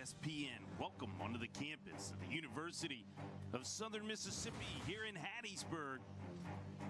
ESPN. Welcome onto the campus of the University of Southern Mississippi here in Hattiesburg.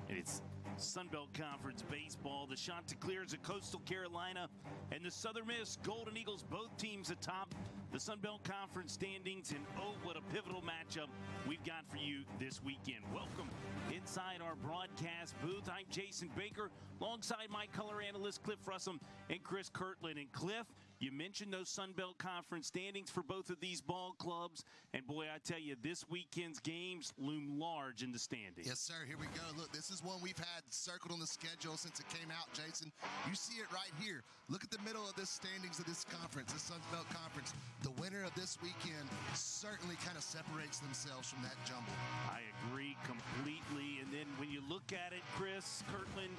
And it's Sunbelt Conference baseball. The Chanticleers of Coastal Carolina and the Southern Miss Golden Eagles, both teams atop the Sunbelt Conference standings. And oh, what a pivotal matchup we've got for you this weekend. Welcome inside our broadcast booth. I'm Jason Baker, alongside my color analyst Cliff Russum and Chris Kirtland. And Cliff, you mentioned those Sunbelt Conference standings for both of these ball clubs. And boy, I tell you, this weekend's games loom large in the standings. Yes, sir. Here we go. Look, this is one we've had circled on the schedule since it came out, Jason. You see it right here. Look at the middle of this standings of this conference, this Sunbelt Conference. The winner of this weekend certainly kind of separates themselves from that jumble. I agree completely. And then when you look at it, Chris Kirtland,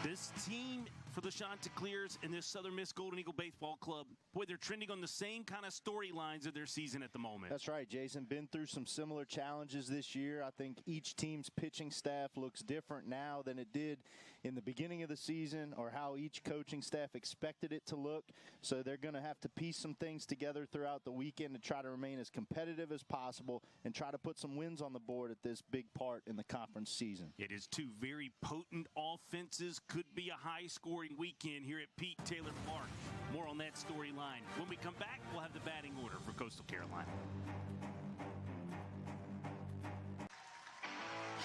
this team for the Chanticleers and this Southern Miss Golden Eagle Baseball Club, boy, they're trending on the same kind of storylines of their season at the moment. That's right, Jason. Been through some similar challenges this year. I think each team's pitching staff looks different now than it did in the beginning of the season, or how each coaching staff expected it to look. So they're going to have to piece some things together throughout the weekend to try to remain as competitive as possible and try to put some wins on the board at this big part in the conference season. It is two very potent offenses. Could be a high-scoring weekend here at Pete Taylor Park. More on that storyline. When we come back, we'll have the batting order for Coastal Carolina.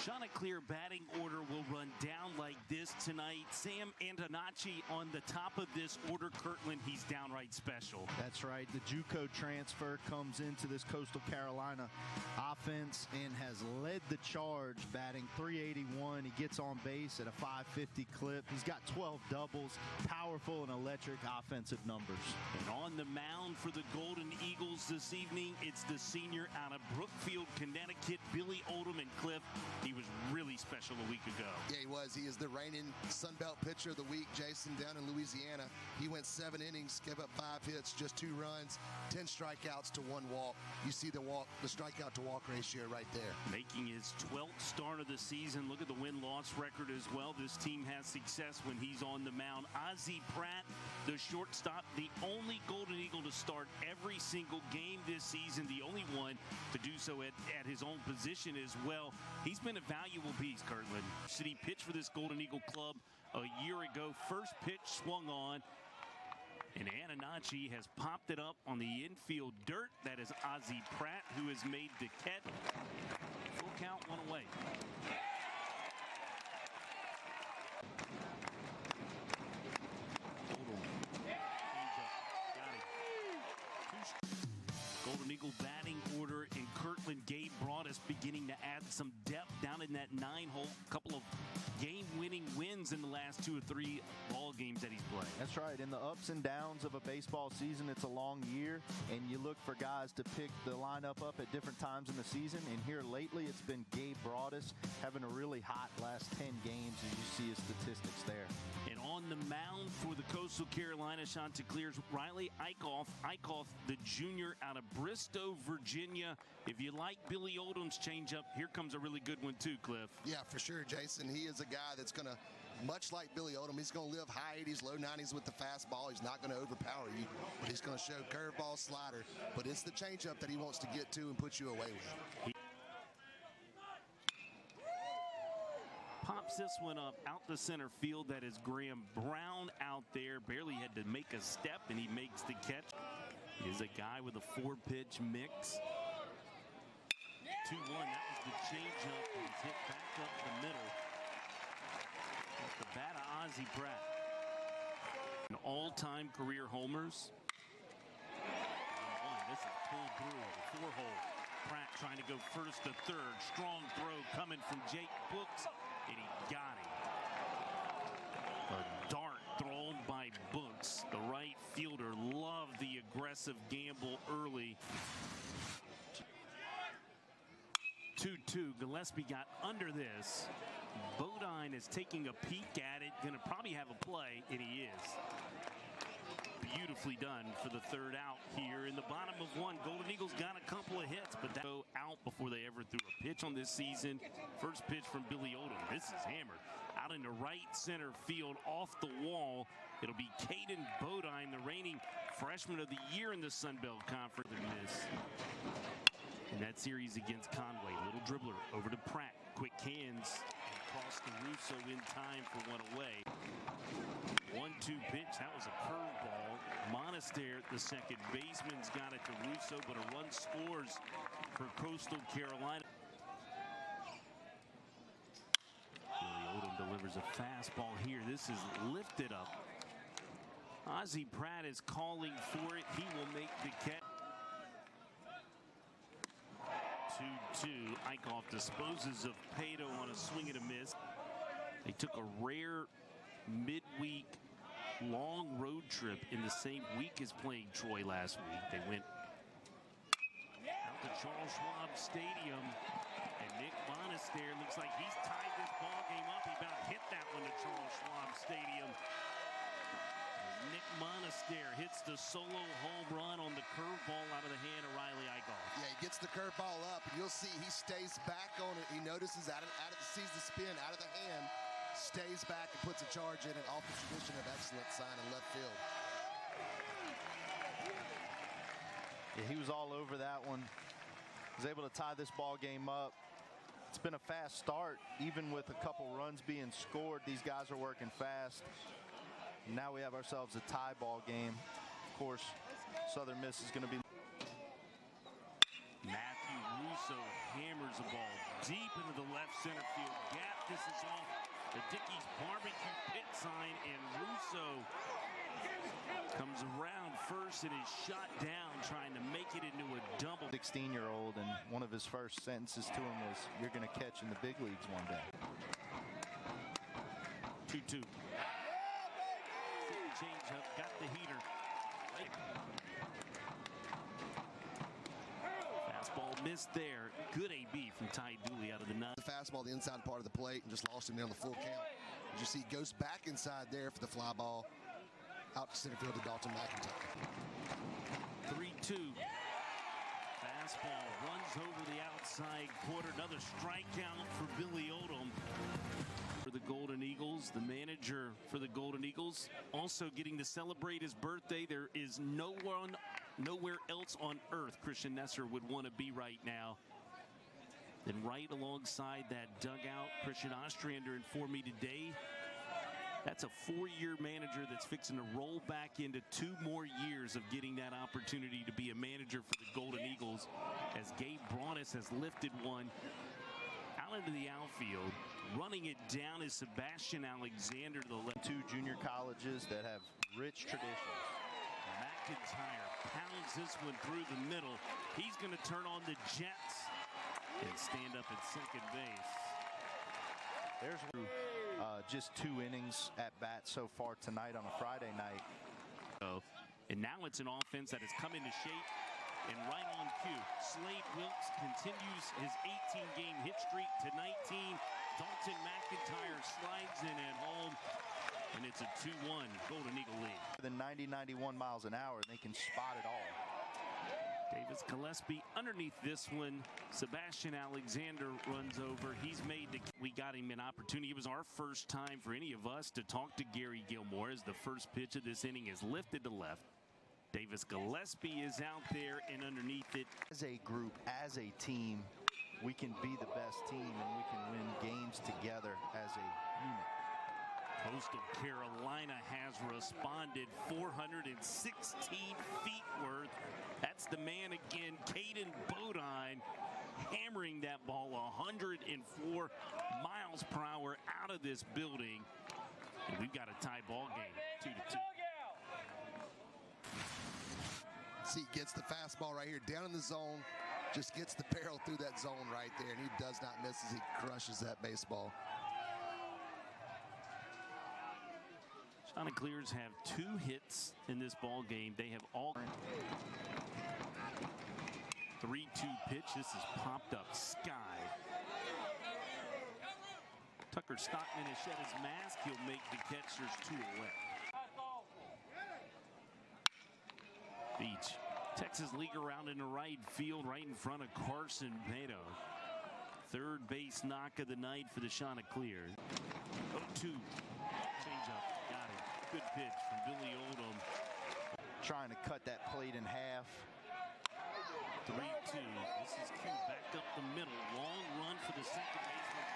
Chanticleer batting order will run down like this tonight. Sam Antonacci on the top of this order. Kirtland, he's downright special. That's right. The JUCO transfer comes into this Coastal Carolina offense and has led the charge, batting .381. He gets on base at a .550 clip. He's got 12 doubles, powerful and electric offensive numbers. And on the mound for the Golden Eagles this evening, it's the senior out of Brookfield, Connecticut, Billy Oldham. And Cliff, he was really special a week ago. Yeah, he was. He is the reigning Sunbelt pitcher of the week, Jason, down in Louisiana. He went 7 innings, gave up 5 hits, just 2 runs, 10 strikeouts to 1 walk. You see the strikeout to walk ratio right there. Making his 12th start of the season. Look at the win-loss record as well. This team has success when he's on the mound. Ozzie Pratt, the shortstop, the only Golden Eagle to start every single game this season, the only one to do so at his own position as well. He's been a valuable piece, Kirtland. He pitched for this Golden Eagle club a year ago. First pitch swung on, and Antonacci has popped it up on the infield dirt. That is Ozzie Pratt, who has made the catch. Full count, 1 away. Golden Eagle batting order in Kirtland. Gabe Broadus beginning to add some depth down in that 9-hole. Couple of game-winning wins in the last 2 or 3 ball games that he's played. That's right. In the ups and downs of a baseball season, it's a long year, and you look for guys to pick the lineup up at different times in the season. And here lately, it's been Gabe Broadus having a really hot last 10 games, as you see his statistics there. And on the mound for the Coastal Carolina Chanticleers, Riley Eichhoff. Eichhoff, the junior out of Bristow, Virginia. If you like Billy Oldham's changeup, here comes a really good one too, Cliff. Yeah, for sure, Jason. He is a guy that's going to, much like Billy Oldham, he's going to live high 80s, low 90s with the fastball. He's not going to overpower you, but he's going to show curveball, slider. But it's the changeup that he wants to get to and put you away with. Pops this one up out the center field. That is Graham Brown out there. Barely had to make a step, and he makes the catch. Is a guy with a 4-pitch mix. 2-1. That was the changeup. He's hit back up the middle. At the bat of Ozzie Pratt. An all-time career homers. This is pulled through the 4-hole. Pratt trying to go first to third. Strong throw coming from Jake Books, and he got him. A dart thrown by Books. The right fielder loved the aggressive gamble early. 2-2. Gillespie got under this. Bodine is taking a peek at it. Going to probably have a play, and he is. Beautifully done for the 3rd out here in the bottom of 1. Golden Eagles got a couple of hits, but that go out before they ever threw a pitch on this season. First pitch from Billy Oldham. This is hammered out Out into right center field, off the wall. It'll be Caden Bodine, the reigning freshman of the year in the Sun Belt Conference. Miss in that series against Conway. Little dribbler over to Pratt. Quick hands across to Russo in time for one away. 1-2 pitch. That was a curveball. Monaster, the second baseman's got it to Russo, but a run scores for Coastal Carolina. Billy Odom delivers a fastball here. This is lifted up. Ozzie Pratt is calling for it. He will make the catch. 2-2. Eichhoff disposes of Pato on a swing and a miss. They took a rare midweek long road trip in the same week as playing Troy last week. They went out to Charles Schwab Stadium, and Nick Monaster looks like he's tied this ball game up. He about hit that one to Charles Schwab Stadium. Nick Monaster hits the solo home run on the curveball out of the hand of Riley Eichhoff. Yeah, he gets the curveball up, and you'll see he stays back on it. He notices sees the spin out of the hand, stays back and puts a charge in it off the tradition of excellent sign in left field. Yeah, he was all over that one. Was able to tie this ball game up. It's been a fast start. Even with a couple runs being scored, these guys are working fast. Now we have ourselves a tie ball game. Of course, Southern Miss is going to be. Matthew Russo hammers the ball deep into the left center field gap. This is off the Dickey's barbecue pit sign, and Russo comes around first and is shot down trying to make it into a double. 16-year-old, and one of his first sentences to him was, "You're going to catch in the big leagues one day." 2-2. Change up, got the heater. Fastball missed there. Good AB from Ty Dooley out of the nut. The fastball, the inside part of the plate, and just lost him there on the full count. As you see, goes back inside there for the fly ball. Out to center field to Dalton McIntyre. 3-2. Fastball runs over the outside quarter. Another strikeout for Billy Odom. For the Golden Eagles, the manager for the Golden Eagles, also getting to celebrate his birthday. There is nowhere else on earth Christian Nesser would want to be right now. And right alongside that dugout, Christian Ostrander informed me today, that's a 4-year manager that's fixing to roll back into 2 more years of getting that opportunity to be a manager for the Golden Eagles, as Gabe Bronis has lifted one out into the outfield. Running it down is Sebastian Alexander to the left. 2 junior colleges that have rich traditions. McIntyre pounds this one through the middle. He's going to turn on the Jets and stand up at second base. There's just 2 innings at bat so far tonight on a Friday night. And now it's an offense that has come into shape. And right on cue, Slade Wilkes continues his 18-game hit streak to 19. Dalton McIntyre slides in at home, and it's a 2-1 Golden Eagle lead. Than 90-91 miles an hour, they can spot it all. Davis Gillespie underneath this one. Sebastian Alexander runs over. We got him an opportunity. It was our first time for any of us to talk to Gary Gilmore, as the first pitch of this inning is lifted to left. Davis Gillespie is out there, and underneath it. As a group, as a team, we can be the best team, and we can win games together as a unit. Coastal Carolina has responded. 416 feet worth. That's the man again, Caden Bodine, hammering that ball 104 miles per hour out of this building. And we've got a tie ball game, 2-2. See, gets the fastball right here down in the zone, just gets the barrel through that zone right there, and he does not miss as he crushes that baseball. Chanticleers have 2 hits in this ball game. They have all 3-2 pitch. This is popped up sky. Tucker Stockman has shed his mask. He'll make the catch. There's 2 away. Beach. Texas League around in the right field, right in front of Carson Pato. Third base knock of the night for the Chanticleer. 0-2. Change up. Got it. Good pitch from Billy Oldham. Trying to cut that plate in half. 3-2. This is Q back up the middle. Long run for the second baseman.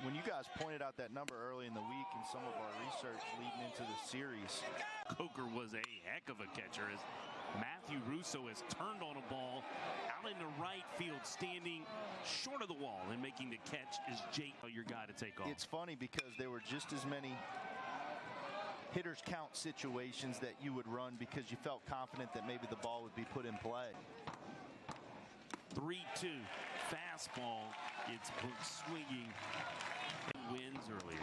When you guys pointed out that number early in the week in some of our research leading into the series, Coker was a heck of a catcher as Matthew Russo has turned on a ball out into right field, standing short of the wall, and making the catch is Jake, your guy to take off. it's funny because there were just as many hitters count situations that you would run because you felt confident that maybe the ball would be put in play. 3-2. Fastball. It's swinging. Wins earlier.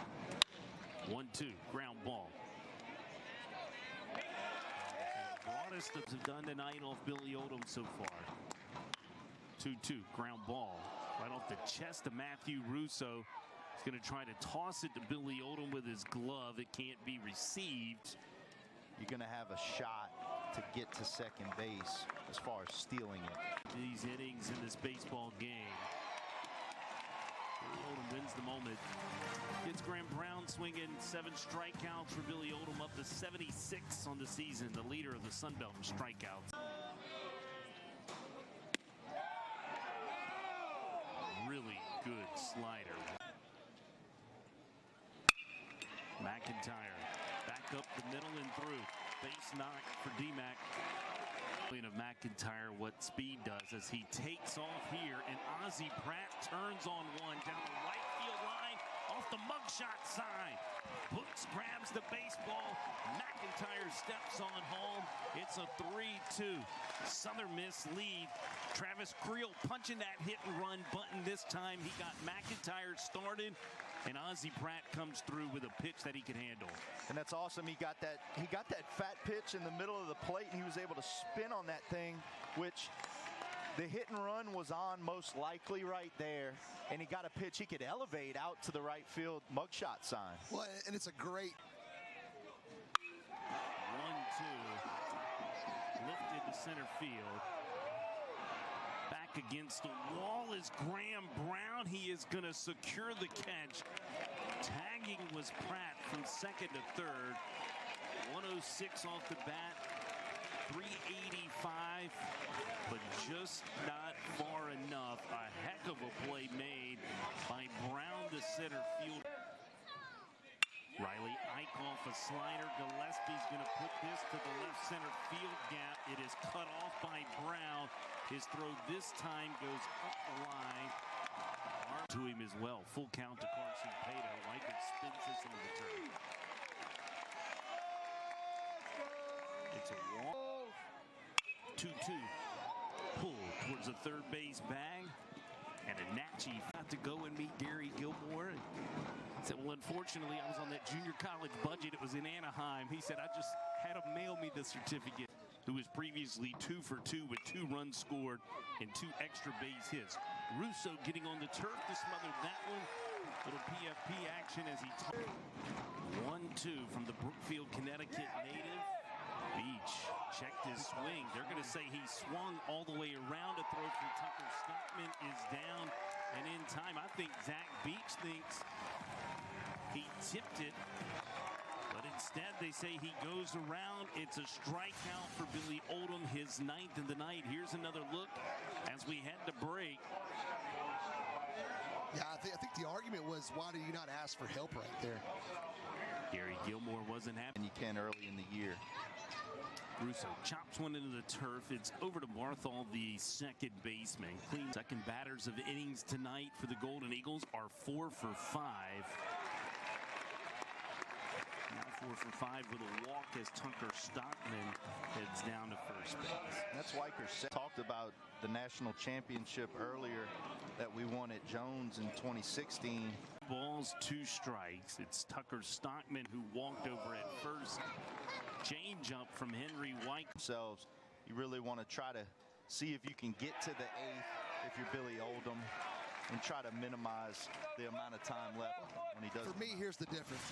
1-2. Ground ball. Broadest have done tonight off Billy Oldham so far. 2-2. Ground ball. Right off the chest of Matthew Russo. He's going to try to toss it to Billy Oldham with his glove. It can't be received. You're going to have a shot to get to second base as far as stealing it. These innings in this baseball game. Billy Oldham wins the moment. Gets Graham Brown swinging. 7 strikeouts for Billy Oldham, up to 76 on the season, the leader of the Sun Belt in strikeouts. Really good slider. McIntyre back up the middle and through. Base knock for D-Mac. Of McIntyre, what speed does as he takes off here, and Ozzie Pratt turns on one down the right field line off the mugshot side. Books grabs the baseball. McIntyre steps on home. It's a 3-2. Southern Miss lead. Travis Creel punching that hit and run button this time. He got McIntyre started, and Ozzie Pratt comes through with a pitch that he can handle. And that's awesome. He got that fat pitch in the middle of the plate, and he was able to spin on that thing, which the hit and run was on most likely right there, and he got a pitch he could elevate out to the right field mugshot sign. Well, and it's a great 1-2. Lifted to center field. Back against the wall is Graham Brown. He is going to secure the catch. Tagging was Pratt from second to third. 106 off the bat. 385, but just not far enough. A heck of a play made by Brown, the center field. Riley Ike off a slider. Gillespie's going to put this to the left center field gap. It is cut off by Brown. His throw this time goes up the line. To him as well. Full count to Carson Pato. Ike spins this into the turn. It's a walk. 2-2. Pull towards the third base bag. And Anacci got to go and meet Gary Gilmore. He said, well, unfortunately, I was on that junior college budget. It was in Anaheim. He said, I just had him mail me the certificate. Who was previously 2 for 2 with 2 runs scored and 2 extra base hits. Russo getting on the turf to smother that one. Little PFP action as he 1-2 from the Brookfield, Connecticut native. Beach checked his swing. They're going to say he swung all the way around. A throw from Tucker Stockman is down and in time. I think Zach Beach thinks he tipped it. But instead, they say he goes around. It's a strikeout for Billy Oldham, his 9th of the night. Here's another look as we head to break. Yeah, I think the argument was, why did you not ask for help right there? Gary Gilmore wasn't happy. And you can early in the year. Russo chops one into the turf. It's over to Barthol, the second baseman. Clean second batters of innings tonight for the Golden Eagles are 4 for 5. Now 4 for 5 with a walk as Tucker Stockman heads down to first base. That's Weicker talked about the national championship earlier that we won at Jones in 2016. Balls, 2 strikes. It's Tucker Stockman who walked over at first. Change up from Henry White. Themselves, you really want to try to see if you can get to the 8th if you're Billy Oldham. and try to minimize the amount of time left when he does. For me, here's the difference.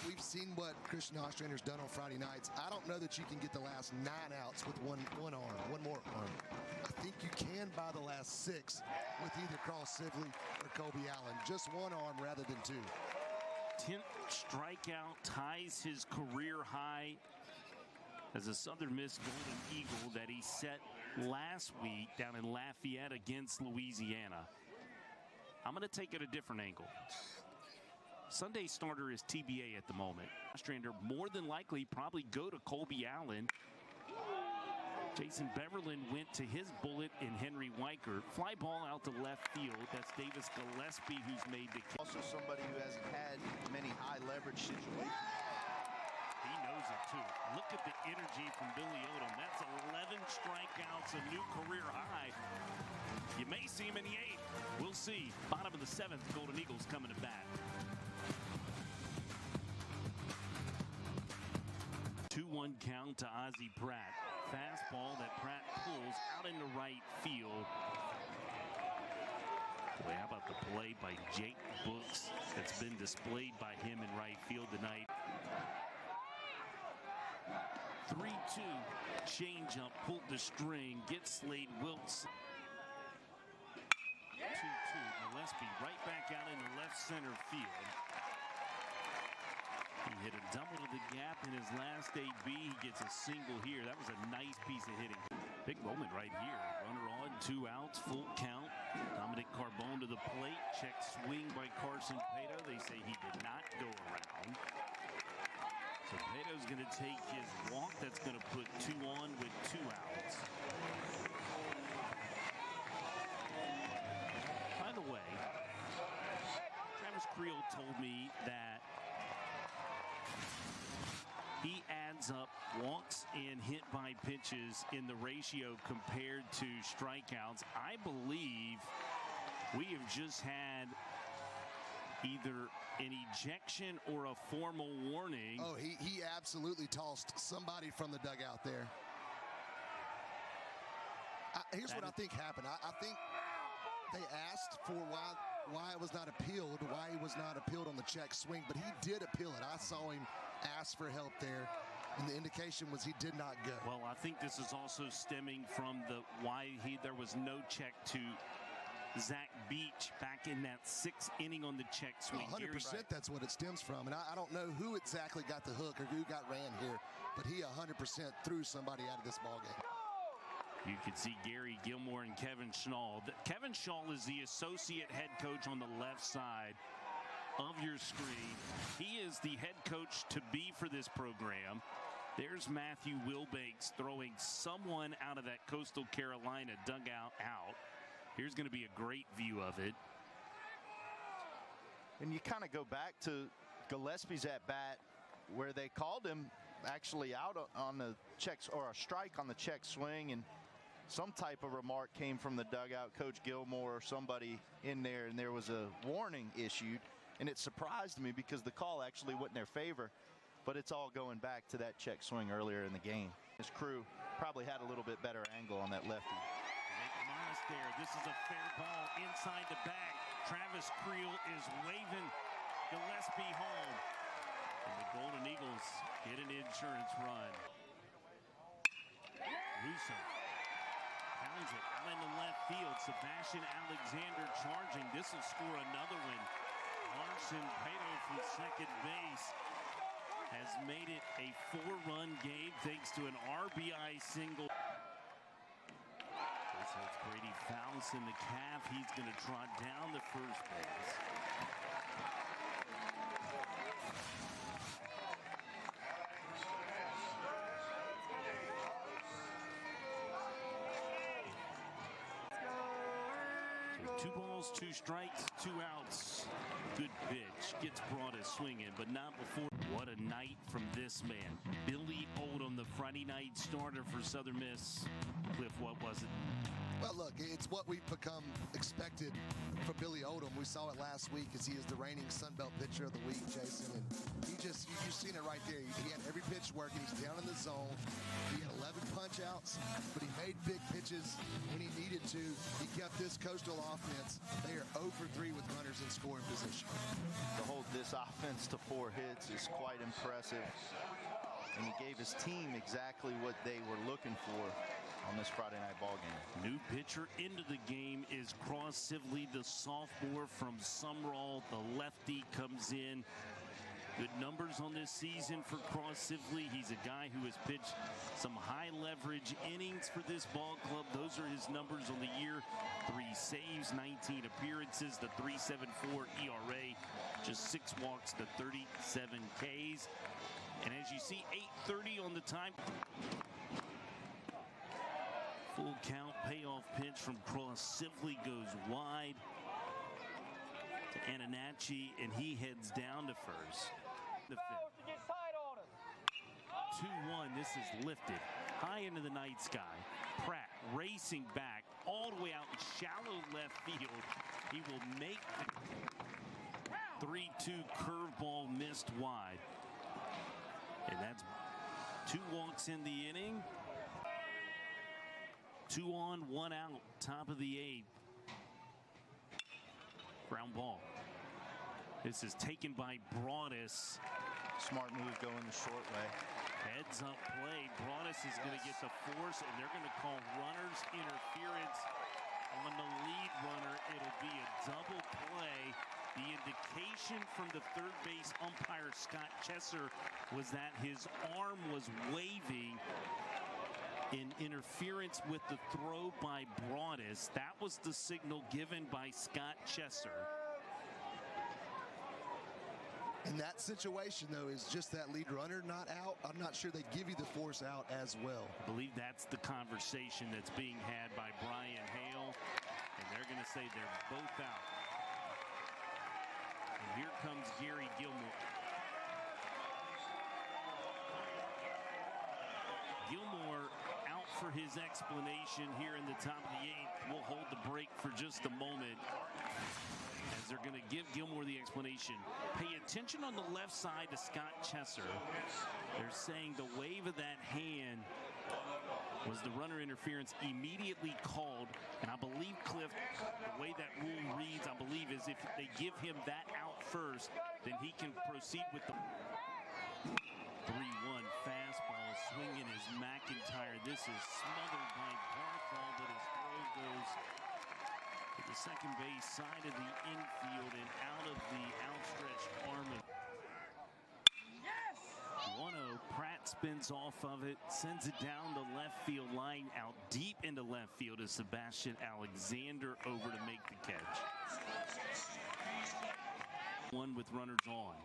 We've seen what Christian Ostrander's done on Friday nights. I don't know that you can get the last 9 outs with one arm, one more arm. I think you can by the last 6 with either Cross Sibley or Kobe Allen. Just one arm rather than 2. 10th strikeout ties his career high as a Southern Miss Golden Eagle that he set last week down in Lafayette against Louisiana. I'm going to take it a different angle. Sunday starter is TBA at the moment. Ostrander more than likely probably go to Colby Allen. Jason Beverland went to his bullet in Henry Weicker. Fly ball out to left field. That's Davis Gillespie who's made the catch. Also somebody who hasn't had many high leverage situations. He knows it too. Look at the energy from Billy Odom. That's 11 strikeouts, a new career high. You may see him in the 8th. We'll see. Bottom of the 7th, Golden Eagles coming to bat. 2-1 count to Ozzie Pratt. Fastball that Pratt pulls out into right field. Boy, how about the play by Jake Brooks that's been displayed by him in right field tonight. 3-2. Change-up, pulled the string, gets Slade Wilkes. 2-2. Gillespie right back out into left center field. He hit a double to the gap in his last AB. He gets a single here. That was a nice piece of hitting. Big moment right here. Runner on, 2 outs, full count. Dominic Carbone to the plate. Check swing by Carson Pato. They say he did not go around. So Pato's going to take his walk. That's going to put 2 on with 2 outs. By the way, Travis Creel told me that he adds up walks and hit by pitches in the ratio compared to strikeouts. I believe we have just had either an ejection or a formal warning. Oh, he absolutely tossed somebody from the dugout there. Here's what I think happened. I think they asked for why it was not appealed, why he was not appealed on the check swing, but he did appeal it. I saw him ask for help there, and the indication was he did not go. Well, I think this is also stemming from there was no check to Zach Beach back in that 6th inning on the check swing. 100% that's what it stems from, and I don't know who exactly got the hook or who got ran here, but he 100% threw somebody out of this ballgame. You can see Gary Gilmore and Kevin Schnall. Kevin Schnall is the associate head coach on the left side of your screen. He is the head coach to be for this program. There's Matthew Wilbanks throwing someone out of that Coastal Carolina dugout out. Here's going to be a great view of it. And you kind of go back to Gillespie's at bat where they called him actually out on the checks, or a strike on the check swing, and some type of remark came from the dugout, Coach Gilmore or somebody in there, and there was a warning issued. And it surprised me because the call actually went in their favor, but it's all going back to that check swing earlier in the game. His crew probably had a little bit better angle on that lefty. Nick there. This is a fair ball inside the bag. Travis Creel is waving Gillespie home. And the Golden Eagles get an insurance run. Russo pounds it out into left field. Sebastian Alexander charging. This will score another one. Carson Pato from second base has made it a 4-run game thanks to an RBI single. This has Brady Fouls in the calf. He's going to trot down the first base. So 2 balls, 2 strikes, 2 outs. Good pitch. Gets Broadus swinging, but not before. What a night from this man. Billy Odom, the Friday night starter for Southern Miss. Cliff, what was it? Well, look, it's what we've become expected from Billy Odom. We saw it last week as he is the reigning Sun Belt pitcher of the week, Jason. And you've seen it right there. He had every pitch working. He's down in the zone. He had 11 punch outs, but he made big pitches when he needed to. He kept this Coastal offense. They are 0 for 3 with runners in scoring position. To hold this offense to 4 hits is quite impressive. And he gave his team exactly what they were looking for on this Friday night ball game. New pitcher into the game is Cross Sibley, the sophomore from Sumrall. The lefty comes in. Good numbers on this season for Cross Sibley. He's a guy who has pitched some high leverage innings for this ball club. Those are his numbers on the year. 3 saves, 19 appearances, the 3.74 ERA, just 6 walks to 37 Ks. And as you see, 8:30 on the time. Full count payoff pitch from Cross Sibley goes wide to Ananacci, and he heads down to first. The fifth. 2-1. This is lifted high into the night sky. Pratt racing back all the way out in shallow left field. He will make the 3-2 curveball missed wide. And that's 2 walks in the inning. 2 on, 1 out, top of the 8th. Ground ball. This is taken by Broadus. Smart move going the short way. Heads up play. Broadus is going to get the force, and they're going to call runners interference on the lead runner. It'll be a double play. The indication from the third base umpire, Scott Chesser, was that his arm was waving in interference with the throw by Broadus. That was the signal given by Scott Chesser. In that situation, though, is just that lead runner not out. I'm not sure they give you the force out as well. I believe that's the conversation that's being had by Brian Hale, and they're going to say they're both out. And here comes Gary Gilmore. Gilmore out for his explanation here in the top of the 8th. We'll hold the break for just a moment as they're going to give Gilmore the explanation. Pay attention on the left side to Scott Chesser. They're saying the wave of that hand was the runner interference immediately called. And I believe, Cliff, the way that rule reads, I believe, is if they give him that out first, then he can proceed with the 3-1 fastball. Swinging is McIntyre. This is smothered by Barthol, but his throw goes to the second base side of the infield and out of the outstretched arm. 1-0. Pratt spins off of it, sends it down the left field line, out deep into left field to Sebastian Alexander over to make the catch. 1 with runners on.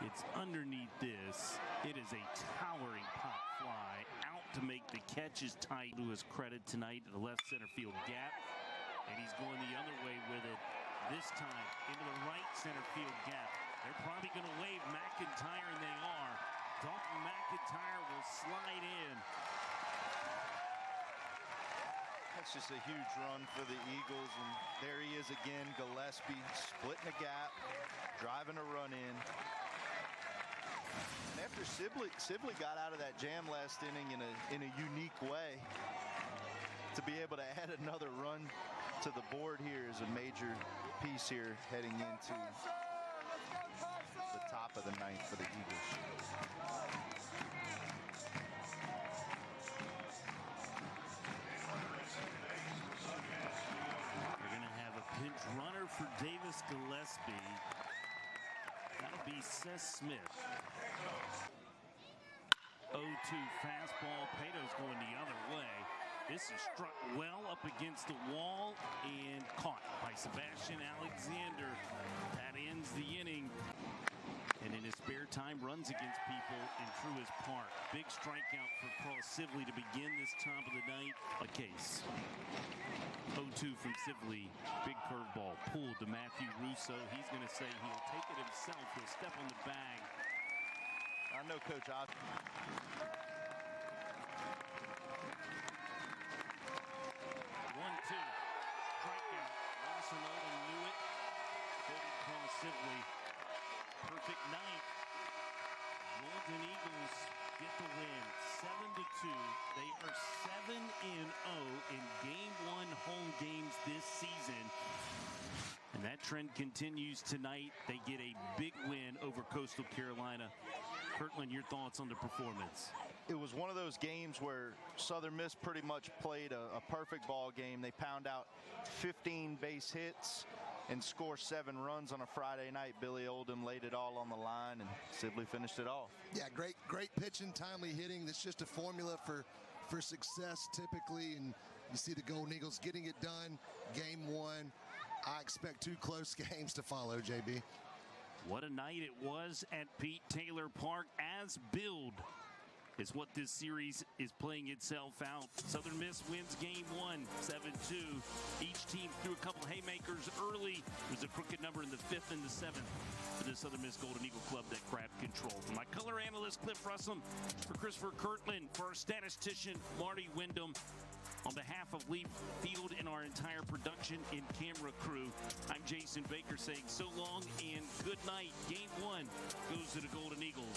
It's underneath this. It is a towering pop fly. Out to make the catch is tight to his credit tonight to the left center field gap. And he's going the other way with it this time into the right center field gap. They're probably going to wave McIntyre, and they are. Dalton McIntyre will slide in. That's just a huge run for the Eagles, and there he is again, Gillespie splitting the gap, driving a run in. And after Sibley got out of that jam last inning in a unique way, to be able to add another run to the board here is a major piece here heading into the top of the 9th for the Eagles. We're going to have a pinch runner for Davis Gillespie. That'll be Seth Smith. 0-2 fastball. Peto's going the other way. This is struck well up against the wall and caught by Sebastian Alexander. That ends the inning. And in his spare time, runs against people in Truist Park. Big strikeout for Cross Sibley to begin this top of the 9th. A case. 0-2 from Sibley. Big curveball pulled to Matthew Russo. He's going to say he'll take it himself. He'll step on the bag. I know Coach defensively. Perfect night. Golden Eagles get the win, 7-2. They are 7-0 in Game 1 home games this season. And that trend continues tonight. They get a big win over Coastal Carolina. Kirtland, your thoughts on the performance? It was one of those games where Southern Miss pretty much played a perfect ball game. They pound out 15 base hits and score 7 runs on a Friday night. Billy Oldham laid it all on the line, and Sibley finished it off. Yeah, great pitching, timely hitting. That's just a formula for success typically, and you see the Golden Eagles getting it done. Game 1. I expect 2 close games to follow, JB. What a night it was at Pete Taylor Park. As billed is what this series is playing itself out. Southern Miss wins Game 1, 7-2. Each team threw a couple haymakers early. There's a crooked number in the 5th and the 7th for the Southern Miss Golden Eagle Club that grabbed control. For my color analyst, Cliff Russell, for Christopher Kirtland, for our statistician, Marty Wyndham, on behalf of Lee Field and our entire production and camera crew, I'm Jason Baker saying so long and good night. Game 1 goes to the Golden Eagles.